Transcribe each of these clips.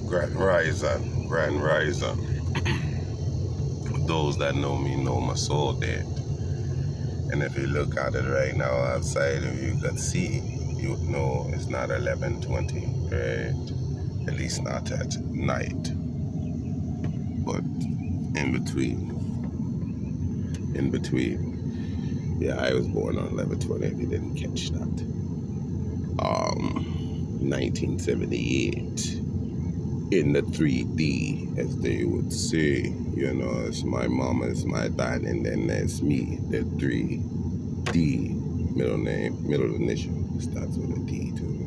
Grand Rising. Those that know me know my soul dead. And if you look at it right now outside, if you could see, you would know it's not 11:20, right? At least not at night. But in between. Yeah, I was born on 11/20 if you didn't catch that. 1978. In the 3D, as they would say. You know, it's my mom, it's my dad, and then there's me, the 3D, middle name, middle initial. Starts with a D too.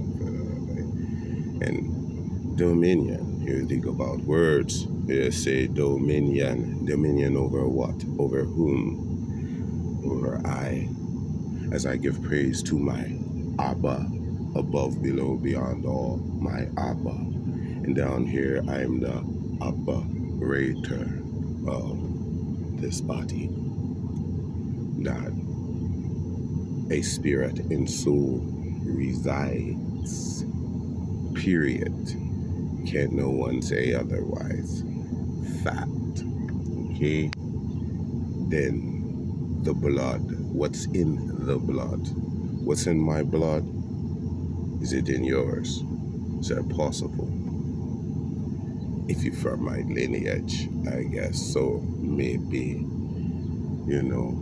And dominion, you think about words, you say dominion. Dominion over what? Over whom? Over I. As I give praise to my Abba, above, below, beyond all, my Abba. And down here, I'm the operator of this body. That a spirit and soul resides. Period. Can no one say otherwise. Fact. Okay? Then the blood. What's in the blood? What's in my blood? Is it in yours? Is that possible? If you're from my lineage, I guess so, maybe, you know,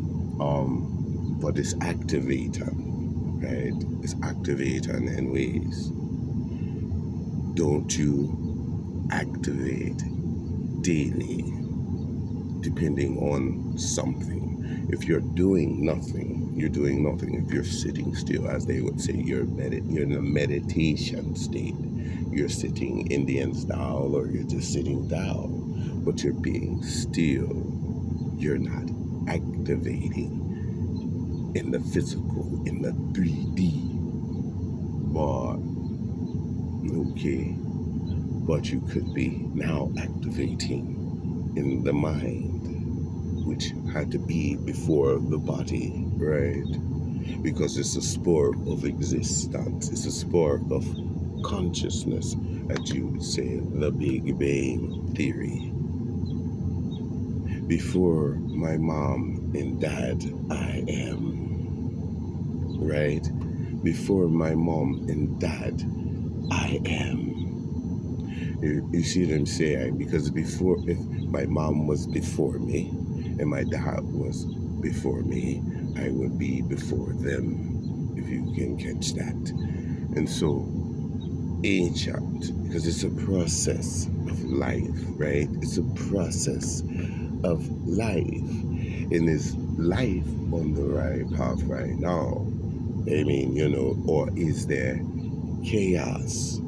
but it's activating, right? It's activating in ways. Don't you activate daily, depending on something. If you're doing nothing, you're doing nothing. If you're sitting still, as they would say, you're in a meditation state. You're sitting Indian style, or you're just sitting down, but you're being still. You're not activating in the physical, in the 3D. But, okay, but you could be now activating in the mind, which had to be before the body, right? Because it's a spark of existence. It's a spark of consciousness, as you would say, the Big Bang Theory. Before my mom and dad, I am. Right? Before my mom and dad, I am. You see what I'm saying? Because before, if my mom was before me and my dad was before me, I would be before them, if you can catch that. And so, ancient, because it's a process of life, right? It's a process of life. And is life on the right path right now? I mean, you know, or is there chaos?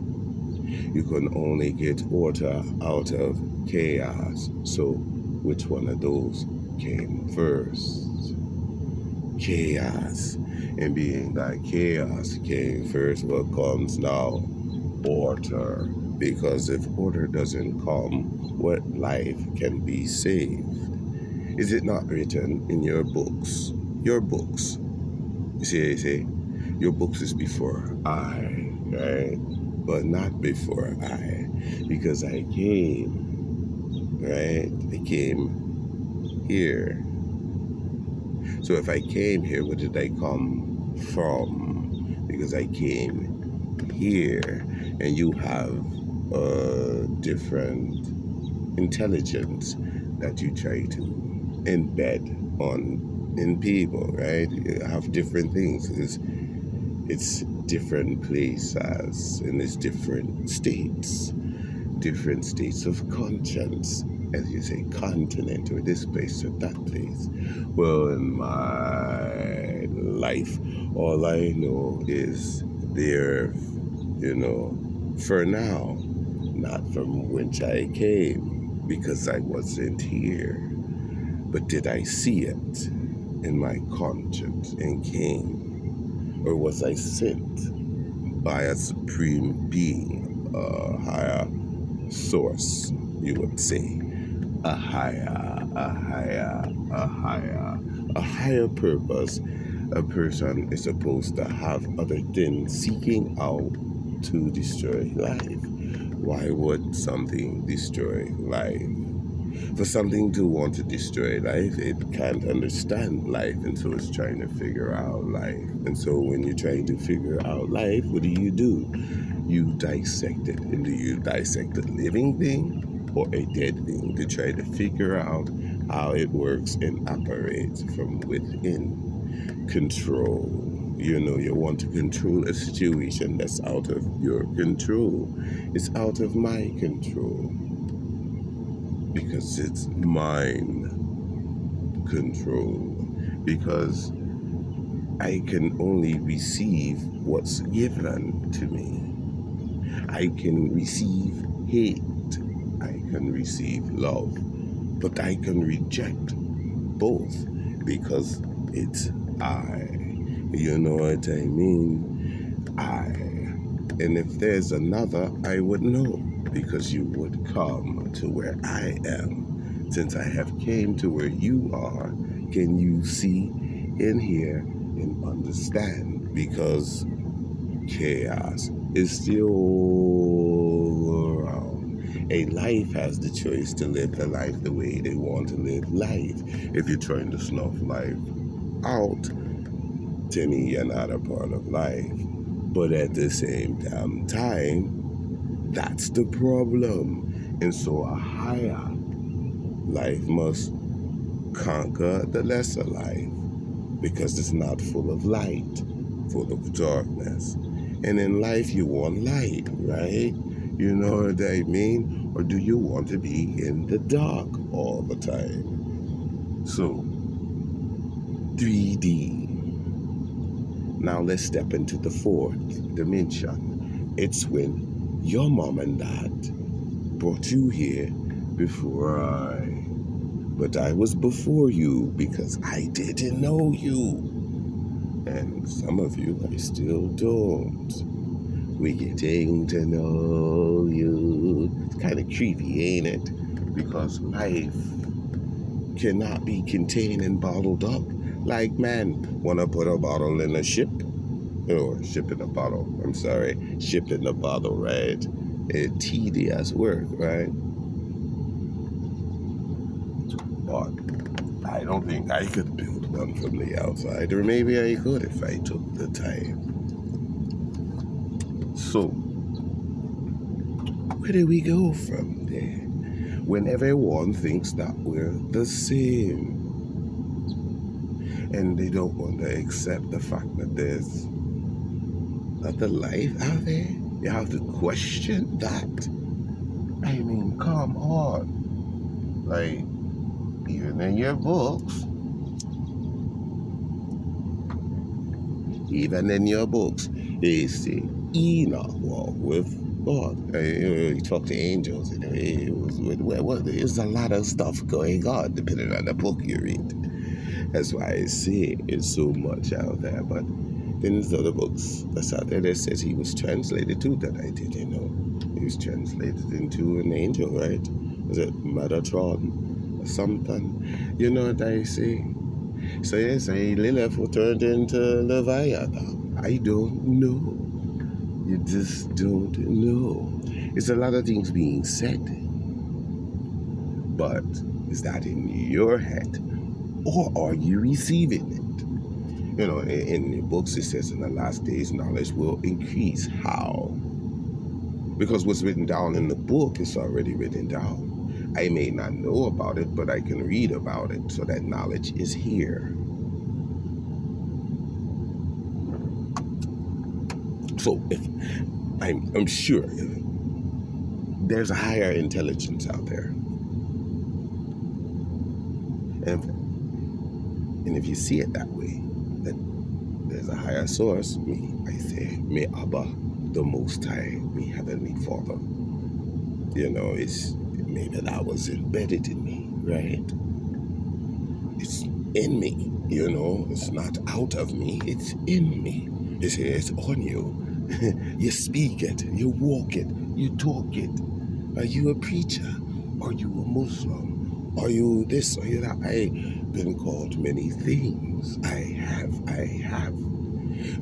You can only get order out of chaos. So, which one of those came first? Chaos. And being that chaos came first, what comes now? Order. Because if order doesn't come, what life can be saved? Is it not written in your books? Your books. You see, your books is before I, right? But not before I. Because I came, right? I came here. So if I came here, where did I come from? Because I came here, and you have a different intelligence that you try to embed in people, right? You have different things. It's different places, and it's different states of conscience, as you say, continent, or this place or that place. Well, in my life, all I know is there, you know, for now, not from whence I came, because I wasn't here. But did I see it in my conscience and came? Or was I sent by a supreme being, a higher source, you would say? A higher purpose. A person is supposed to have other than seeking out to destroy life. Why would something destroy life? For something to want to destroy life, it can't understand life, and so it's trying to figure out life. And so when you're trying to figure out life, what do? You dissect it. And do you dissect a living thing or a dead thing to try to figure out how it works and operates from within? Control. You want to control a situation that's out of your control. It's out of my control because it's mine control. Because I can only receive what's given to me. I can receive hate. I can receive love. But I can reject both because it's I. You know what I mean? I. And if there's another, I would know because you would come to where I am. Since I have came to where you are, can you see and hear and understand? Because chaos is still around. A life has the choice to live the life the way they want to live life. If you're trying to snuff life out, to me, you're not a part of life. But at the same damn time, that's the problem. And so a higher life must conquer the lesser life because it's not full of light, full of darkness. And in life, you want light, right? You know what I mean? Or do you want to be in the dark all the time? So, 3D. Now let's step into the fourth dimension. It's when your mom and dad brought you here before but I was before you because I didn't know you. And some of you, I still don't. We're getting to know you. It's kind of creepy, ain't it? Because life cannot be contained and bottled up. Like, man, want to put a bottle in a ship? Or ship in a bottle. I'm sorry. Ship in a bottle, right? It's tedious work, right? But I don't think I could build one from the outside. Or maybe I could if I took the time. So, where do we go from there? When everyone thinks that we're the same. And they don't want to accept the fact that there's other life out there. You have to question that. I mean, come on. Like, even in your books, they say Enoch walked with God. You talk to angels, there's a lot of stuff going on depending on the book you read. That's why I say it's so much out there. But then there's other books that's out there that says he was translated too that I didn't know. He was translated into an angel, right? Was it Metatron or something? You know what I say? So yes, Lilith was turned into Leviathan. I don't know. You just don't know. It's a lot of things being said. But is that in your head? Or are you receiving it? You know, in the books it says in the last days knowledge will increase. How? Because what's written down in the book is already written down. I may not know about it, but I can read about it, so that knowledge is here. So if I'm sure there's a higher intelligence out there. And if you see it that way, that there's a higher source, I say, may Abba, the Most High, me Heavenly Father. You know, it's maybe that was embedded in me, right? It's in me, you know. It's not out of me, it's in me. It's on you. You speak it, you walk it, you talk it. Are you a preacher? Are you a Muslim? Are you this? Are you that? I've been called many things. I have.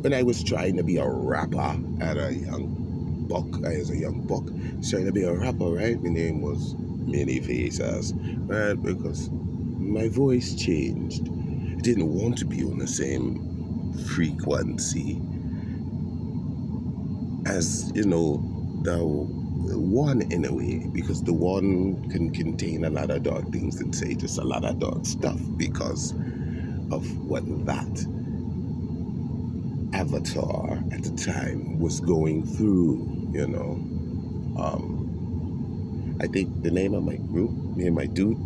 When I was trying to be a rapper at a young buck. I was a young buck trying to be a rapper, right? My name was Many Faces, right? Because my voice changed. I didn't want to be on the same frequency as, the one in a way, because the one can contain a lot of dark things and say just a lot of dark stuff because of what that avatar at the time was going through. I think the name of my group, me and my dude,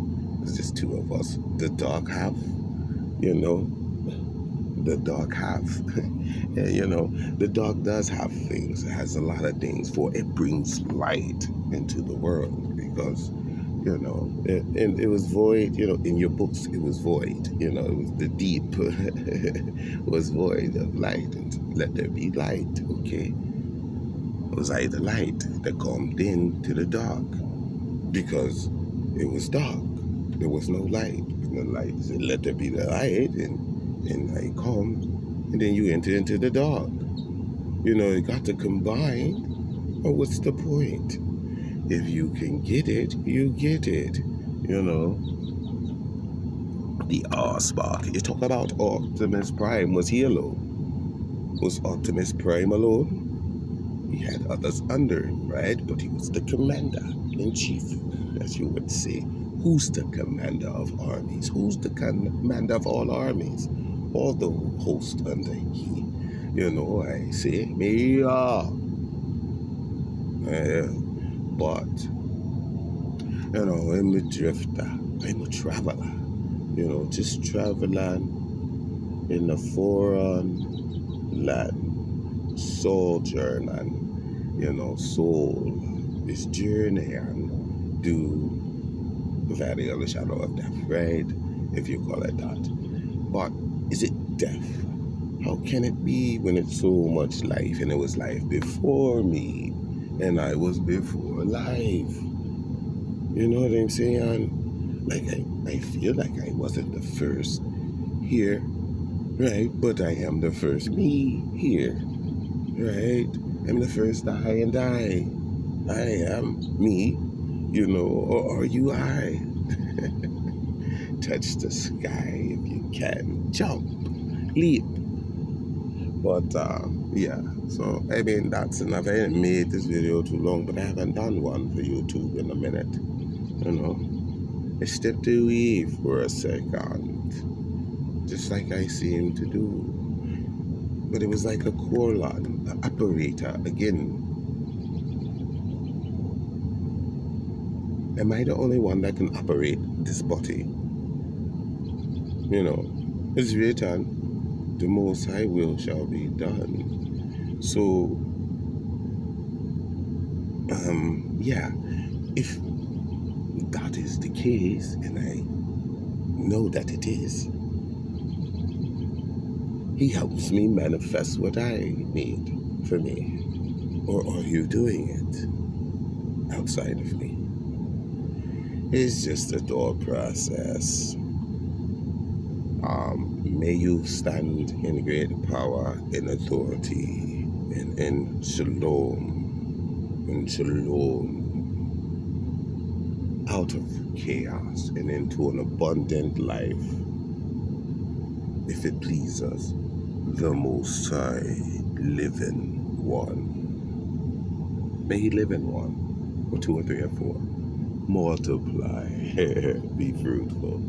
it's just two of us. The dark half, the dark half. And, the dark does have things. It has a lot of things, for it brings light into the world because, it was void, in your books, it was void, it was the deep was void of light, and let there be light, okay? It was like the light that come into the dark because it was dark. There was no light. And the light said, let there be the light, and light comes, and then you enter into the dark. You got to combine, or what's the point? If you can get it, you get it. The R-Spark. You talk about Optimus Prime. Was he alone? Was Optimus Prime alone? He had others under him, right? But he was the commander-in-chief, as you would say. Who's the commander of armies? Who's the commander of all armies? All the host under he. I say, me but, I'm a drifter. I'm a traveler. Just traveling in a foreign land. Sojourning, soul is journey and do valley of the shadow of death, right? If you call it that. But is it death? How can it be when it's so much life, and it was life before me, and I was before life? You know what I'm saying? Like, I feel like I wasn't the first here, right? But I am the first me here, right? I'm the first I and I. I am me, or are you I? Touch the sky if you can. Jump, leap. But, yeah, so, that's enough. I didn't make this video too long, but I haven't done one for YouTube in a minute, I stepped away for a second, just like I seem to do. But it was like a colon, an operator, again. Am I the only one that can operate this body? It's written, the Most High will shall be done. So, yeah, if that is the case, and I know that it is, He helps me manifest what I need for me. Or are you doing it outside of me? It's just a thought process. May you stand in great power, in authority, and in shalom, out of chaos and into an abundant life, if it pleases the Most High living one. May He live in one, or two, or three, or four. Multiply, be fruitful.